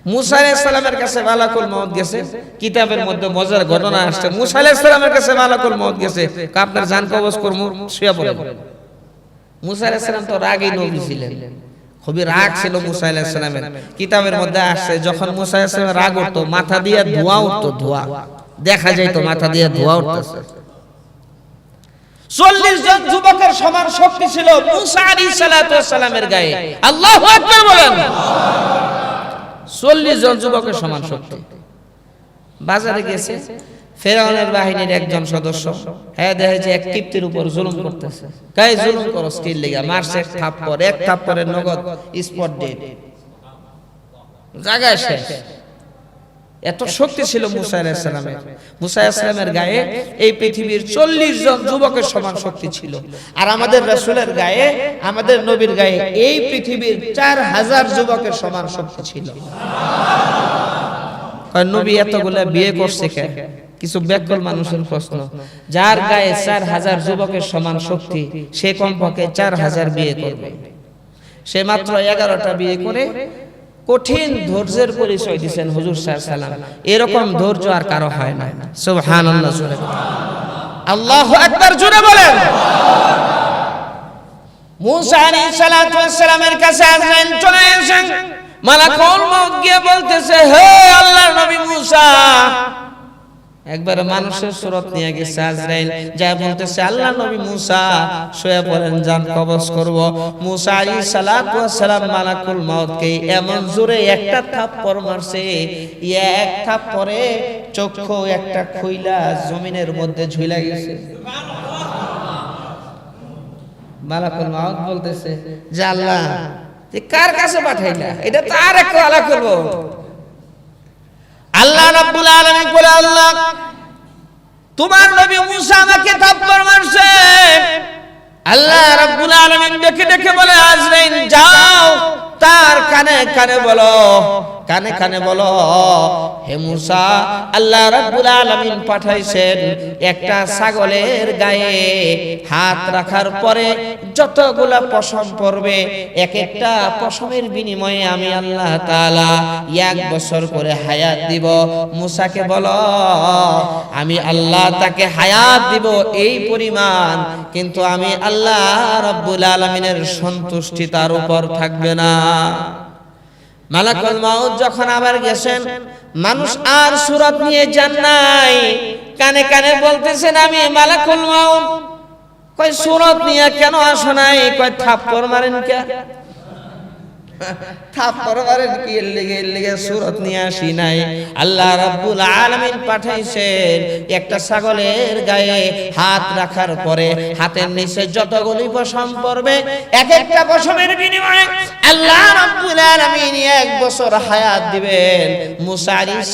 মুসা আলাইহিস সালামের কাছে মালাকুল মউত গেছে, কিতাবের মধ্যে মজার ঘটনা আসছে। মুসা আলাইহিস সালামের কাছে মালাকুল মউত গেছে, আপনার জান কবজ করব, শুয়ে পড়েন। মুসা আলাইহিস সালাম তো রাগী নবী ছিলেন, খুবই রাগ ছিল মুসা আলাইহিস সালামের। কিতাবের মধ্যে আসছে যখন মুসা আলাইহিস সালামের রাগ উঠতো, মাথা দিয়ে ধোঁয়া উঠতো, ধোঁয়া দেখা যাইতো, মাথা দিয়ে ধোঁয়া উঠতেছে। 40 জন যুবকের সমান শক্তি ছিল মুসা আলাইহিস সালামের গায়ে। আল্লাহু আকবার বলেন। 40 জন যুবকের সমান শক্তি। বাজারে গেছে, ফেরাউনের বাহিনীর একজন সদস্য, হ্যাঁ দেখে যে এক কিপ্তির উপর জুলুম করতেছে। কাই জুলুম করো স্কিল লেগা, মারছে এক থাপ্পড়ের নগদ স্পট ডেড, জায়গায় শেষ। এত শক্তি ছিল মুসা আলাইহিস সালামের। মুসা আলাইহিস সালামের গায়ে এই পৃথিবীর 40 জন যুবকের সমান শক্তি ছিল। আর আমাদের রাসূলের গায়ে, আমাদের নবীর গায়ে এই পৃথিবীর 4000 যুবকের সমান শক্তি ছিল। কারণ নবী এতগুলা বিয়ে করছে কে? কিছু ব্যাকল মানুষের প্রশ্ন। যার গায়ে 4000 যুবকের সমান শক্তি, সে কমপক্ষে 4000 বিয়ে করবে। সে মাত্র 11টা বিয়ে করে কঠিন ধৈর্যের পরিচয় দিয়েছেন হুজুর সাল্লাল্লাহু আলাইহি ওয়াসাল্লাম। এরকম ধৈর্য আর কারো হয় না। সুবহানাল্লাহ, জোরে আল্লাহু আকবার জোরে বলেন। মুসা আলাইহিস সালামের কাছে আজরাইল চলে এসেছেন। মালাকুল মউত গিয়ে বলতেছে, হে আল্লাহর নবী মুসা। একবার মানুষের সুরত নিয়ে গেছে আজরাইল, যা বলতেছে, আল্লাহর নবী মুসা শুয়ে পড়েন, জান কবজ করব। মুসা আলাইহিস সালাম মালাকুল মউতকে এমন জোরে একটা থাপ্পড় মারছে, এক থাপ্পড়ে চক্ষু একটা খুইলা জমিনের মধ্যে ঝুলা গেছে। মালাকুল মউত বলতেছে যে আল্লাহ, কার কাছে পাঠাইলা? এটা তো আর একটু আলাদা করব। আল্লাহ রাব্বুল আলামিন বলে, আল্লাহ তোমার নবী মুসা আমাকে থাপ্পড় মারছে। আল্লাহ রাব্বুল আলামিন ডেকে ডেকে বলে, আজরাইল যাও তার কানে কানে বলো, কানে কানে বলো, হে মুসা, আল্লাহ রাব্বুল আলামিন পাঠাইছেন একটা ছাগলের গায়ে হাত রাখার পরে যতগুলা পশম পড়বে, এক একটা পশমের বিনিময়ে আমি আল্লাহ তাআলা 1 বছর করে হায়াত দিব। মুসাকে বলো আমি আল্লাহ তাকে হায়াত দিব এই পরিমাণ, কিন্তু আমি আল্লাহ রাব্বুল আলামিনের সন্তুষ্টি তার উপর থাকবে না। মালাকুল মউত যখন আবার গেছেন, মানুষ আর সুরত নিয়ে যান নাই, কানে কানে বলতেছেন, আমি মালাকুল মউত। কই সুরত নিয়ে কেন আসো নাই? কই থাপ্পড় মারেন কে? থাপ্পড় মারেন কি? এর লেগে সুরত নিয়ে আসি নাই। আল্লাহ রাব্বুল আলামিন পাঠাইছেন একটা ছাগলের গায়ে হাত রাখার পরে হাতের নিচে যতগুলি পশম পড়বে, এক একটা পশমের বিনিময়ে আল্লাহ রাব্বুল আলামিন 1 বছর হায়াত দিবেন। মুসা আলাইহিস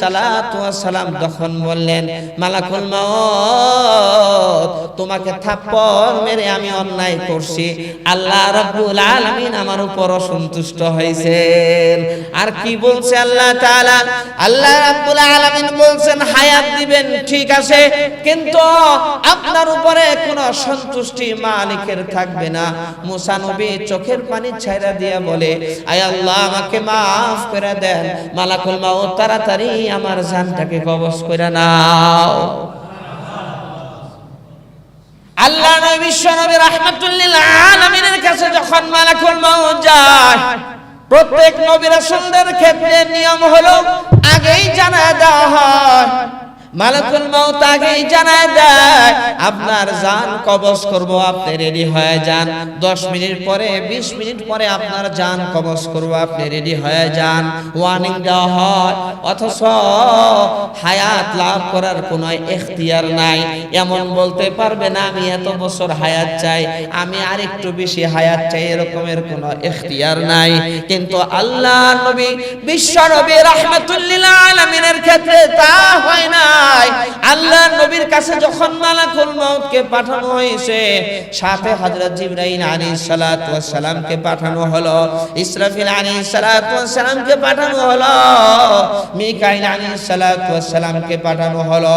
সালাম তখন বললেন, মালাকুল মউত, তোমাকে থাপ্পড় মেরে আমি অন্যায় করছি, আল্লাহ রাব্বুল আলামিন আমার উপর অসন্তুষ্ট হয়েছেন। আর কি বলছে আল্লাহ তাআলা? আল্লাহ রাব্বুল আলামিন বলছেন হায়াত দিবেন, ঠিক আছে, কিন্তু আপনার উপরে কোনো সন্তুষ্টি মালিকের থাকবে না। মুসা নবী চোখের পানি ছাইরা দিয়া বলে, আয় আল্লাহ, আমাকে maaf করে দেন, মালাকুল মউত তাড়াতাড়ি আমার জানটাকে কবজ করে নাও। আল্লাহ নবী বিশ্বনবী রাহমাতুল লিল আলামিনের কাছে যখন মালাকুল মউত যায়, প্রত্যেক নবী রাসূলদের ক্ষেত্রে নিয়ম হলো আগেই জানায় দেওয়া হয়। মালাকুল মউত আগেই জানায় দেয়, আপনার জান কবজ করব, আপনি রেডি হয়ে যান। 10 মিনিট পরে, 20 মিনিট পরে আপনার জান কবজ করব, আপনি রেডি হয়ে যান। ওয়ার্নিং দেওয়া হয়, অথচ হায়াত লাভ করার কোনো এখতিয়ার নাই। এমন বলতে পারবে না আমি এত বছর হায়াত চাই, আমি আরেকটু বেশি হায়াত চাই, এরকমের কোনো এখতিয়ার নাই। কিন্তু আল্লাহ নবী বিশ্ব নবী রাহমাতুল লিল আলামিনের ক্ষেত্রে তা হয় না। নাই। আল্লাহর নবীর কাছে যখন মালাকুল মউতকে পাঠানো হয়েছে, সাথে হযরত জিবরাইল আলাইহিস সালাতু ওয়াস সালামকে পাঠানো হলো, ইসরাফিল আলাইহিস সালাতু ওয়াস সালামকে পাঠানো হলো, মিকাইল আলাইহিস সালাতু ওয়াস সালামকে পাঠানো হলো।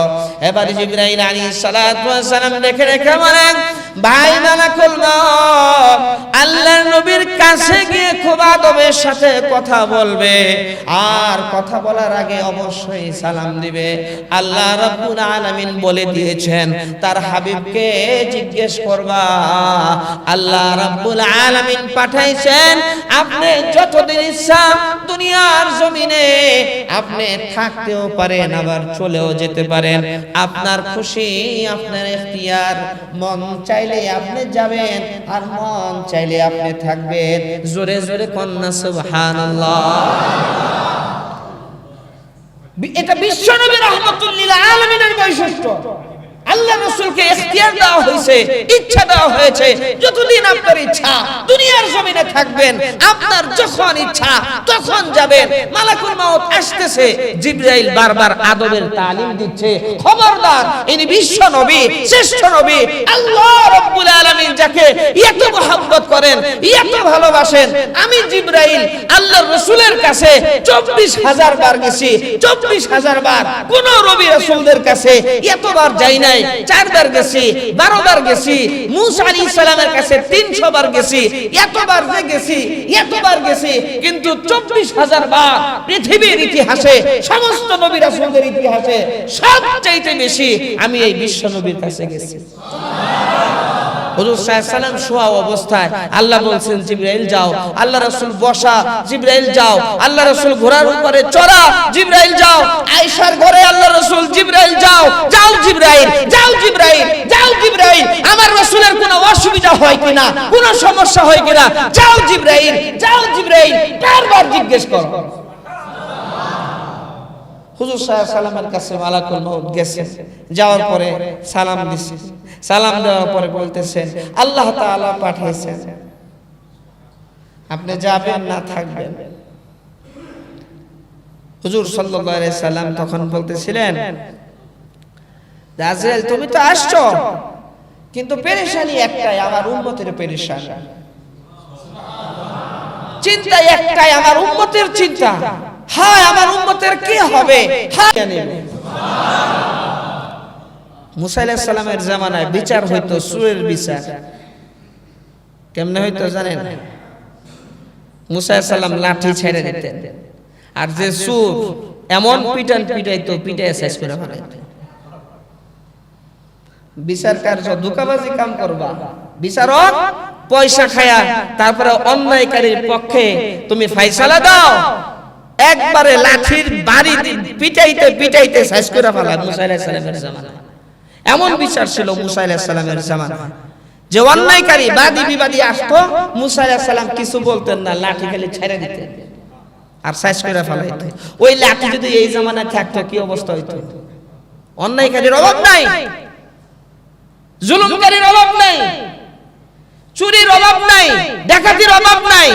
এবার জিবরাইল আলাইহিস সালাতু ওয়াস সালাম দেখে রেখে বলেন, ভাই মালাকুল মউত আল্লাহর নবীর কাছে গিয়ে খুব আদবের সাথে কথা বলবে, আর কথা বলার আগে অবশ্যই সালাম দিবে। আল্লাহ রাব্বুল আলামিন বলে দিয়েছেন তার হাবিবকে জিজ্ঞেস করবা। আল্লাহ রাব্বুল আলামিন পাঠাইছেন আপনি যতদিন ইচ্ছা দুনিয়ার জমিনে আপনি থাকতেও পারেন, আবার চলেও যেতে পারেন, আপনার খুশি, আপনার ইখতিয়ার। মন চাইলে আপনি যাবেন, আর মন চাইলে আপনি থাকবেন। জোরে জোরে কন্যা সুবহানাল্লাহ। এটা বিশ্বনবী রাহমাতুল লিল আলামিনের বৈশিষ্ট্য। আল্লাহ রাসূলকে ইখতিয়ার দেওয়া হয়েছে, ইচ্ছা দেওয়া হয়েছে, যতদিন আপনার ইচ্ছা দুনিয়ার জমিনে থাকবেন, আপনার যখন ইচ্ছা তখন যাবেন। মালাকুল মউত আসতেছে, জিবরাইল বারবার আদবের তালিম দিচ্ছে, খবরদার ইনি বিশ্ব নবী, শ্রেষ্ঠ নবী। আল্লাহ রাব্বুল আলামিন যাকে এত মহব্বত করেন, এত ভালোবাসেন, আমি জিবরাইল আল্লাহর রাসূলের কাছে 24,000 বার গেছি, 24,000 বার। কোন নবী রাসূলদের কাছে এতবার যাই নাই। 4 বার গেছি, 12 বার গেছি। মূসা আলাইহিস সালামের কাছে 300 বার গেছি। এতবার যে গেছি, এতবার গেছি, কিন্তু 24,000 বার পৃথিবীর ইতিহাসে, সমস্ত নবী রাসূলদের ইতিহাসে সবচেয়ে বেশি আমি এই বিশ্ব নবীর কাছে গেছি। হুজুর সাল্লাল্লাহু আলাইহি সাল্লাম শোয়া অবস্থায় আল্লাহ বলছেন জিবরাইল যাও, আল্লাহ রাসূল বসা, জিবরাইল যাও, আল্লাহ রাসূল ঘোড়ার উপরে চড়া, জিবরাইল যাও, আয়েশার ঘরে আল্লাহ রাসূল, জিবরাইল যাও, যাও জিবরাইল, যাও জিবরাইল, যাও জিবরাইল, আমার রাসূলের কোনো অসুবিধা হয় কিনা, কোনো সমস্যা হয় কিনা, যাও জিবরাইল, যাও জিবরাইল, বারবার জিজ্ঞেস করো। হুজুর সাল্লাল্লাহু আলাইহি সাল্লামের কাছে মালাকুল মউত গেছে, যাওয়ার পরে সালাম দিছে। সালাম দেওয়ার পরে বলতেছেন আল্লাহ তাআলা পাঠিয়েছেন, আপনি যাবেন না থাকবেন। হুজুর সাল্লাল্লাহু আলাইহি সাল্লাম তখন বলতেছিলেন, আজরাইল তুমি তো আসছো, কিন্তু পেরেশানি একটাই, আমার উম্মতের পেরেশানি, চিন্তা একটাই, আমার উম্মতের চিন্তা। হায় আমার উম্মতের কি হবে। মুসা আলাইহিস সালামের জামানায় বিচার হইতো, সুরের বিচার। কেমনে হইতো জানেন? মুসা আলাইহিস সালাম লাঠি ছেড়ে দিতেন, আর যে সুর এমন পিটান পিটাইতো, পিটায় শেষ করে ফেলাইতো। বিচার কার্য ধোঁকাবাজি কাম করবা, বিচারক পয়সা খায়া তারপরে অন্যায়কারীর পক্ষে তুমি ফায়সালা দাও, একবারে লাঠির বাড়ি পিটাইতে পিটাইতে শেষ করে ফেলা। মুসা আলাইহিস সালামের জামানায় এমন বিচার ছিল। মুসা আলাইহিস সালামের জামানায় যে অন্যায়কারী বাদী বিবাদী আসতো, মুসা আলাইহিস সালাম কিছু বলতেন না, লাঠি খালি ছেড়ে দিতেন আর শেষ করে ফেলাইতো। ওই লাঠি যদি এই জামানায় থাকতো কি অবস্থা হইতো? অন্যায়কারীর অভাব নাই, জুলুমকারীর অভাব নাই, চুরির অভাব নাই, ডাকাতির অভাব নাই,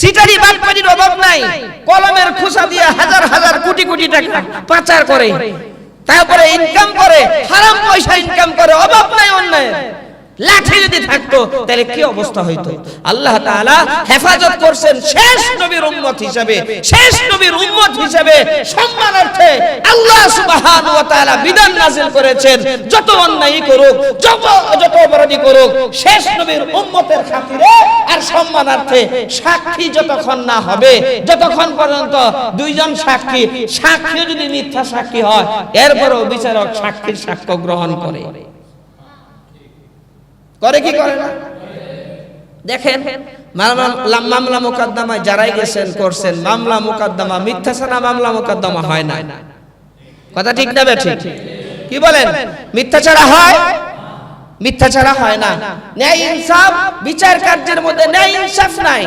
সিটারি বাটপাড়ির অভাব নাই। কলমের খোসা দিয়ে হাজার হাজার কোটি কোটি টাকা পাচার করে, তারপরে ইনকাম করে, হারাম পয়সা ইনকাম করে, অভাব নাই অন্যায়ের। লাঠি যদি থাকতো তাহলে কি অবস্থা হইতো? আল্লাহ তাআলা হেফাজত করছেন শেষ নবীর উম্মত হিসেবে, শেষ নবীর উম্মত হিসেবে সম্মানার্থে আল্লাহ সুবহানাহু ওয়া তাআলা বিধান নাযিল করেছেন, যত অন্যায় করুক, যত অপরাধী করুক, শেষ নবীর উম্মতের খাতিরে আর সম্মানার্থে সাক্ষী যতক্ষণ না হবে, যতক্ষণ পর্যন্ত দুইজন সাক্ষী, সাক্ষী যদি মিথ্যা সাক্ষী হয়, এরপরও বিচারক সাক্ষীর সাক্ষ্য গ্রহণ করে। করে কি করে না? দেখেন মামলা মোকদ্দমায় যারাই গেছেন করছেন, মামলা মোকদ্দমা মিথ্যা ছাড়া মামলা মোকদ্দমা হয় না। কথা ঠিক না বেঠিক? কি বলেন? মিথ্যা ছাড়া হয়? মিথ্যা ছাড়া হয় না। ন্যায় ইনসাফ বিচার কার্যের মধ্যে ন্যায় ইনসাফ নাই।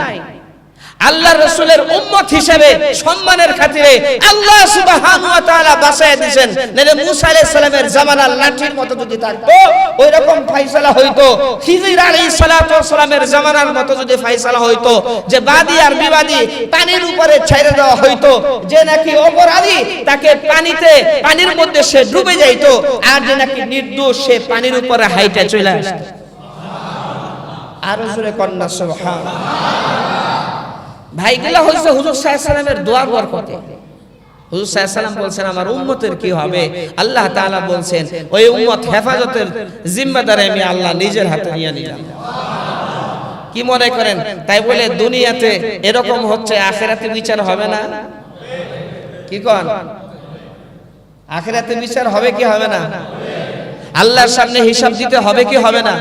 আল্লাহর রাসূলের উম্মত হিসেবে সম্মানের খাতিরে আল্লাহ সুবহানাহু ওয়া তাআলা বাঁচায় দিয়েছেন। নবী মুসা আলাইহিস সালামের জামানার লাঠির মতো যদি থাকতো ওই রকম ফয়সালা হইতো, খিজির আলাইহিস সালাতু ওয়াস সালামের জামানার মতো যদি ফয়সালা হইতো যে বাদী আর বিবাদী পানির উপরে ছেড়ে দেওয়া হইতো, যে নাকি অপরাধী তাকে পানির মধ্যে সে ডুবে যাইতো, আর যে নাকি নির্দোষ সে পানির উপরে হাইটে চলে আসতো। আর জোরে কন্যা সুবহানাল্লাহ। ভাইগুলা হইছে হুজুর সাল্লাল্লাহু আলাইহি সাল্লামের দোয়ার বরকতে। হুজুর সাল্লাল্লাহু আলাইহি সাল্লাম বলছেন আমার উম্মতের কি হবে, আল্লাহ তাআলা বলছেন ওই উম্মত হেফাজতের জিম্মাদারি আমি আল্লাহ নিজের হাতে নিয়ে নিলাম। কি মনে করেন তাই বলে দুনিয়াতে এরকম হচ্ছে আখিরাতে বিচার হবে না? কি কোন? আখিরাতে বিচার হবে কি হবে না? আল্লাহর সামনে হিসাব দিতে হবে কি হবে না?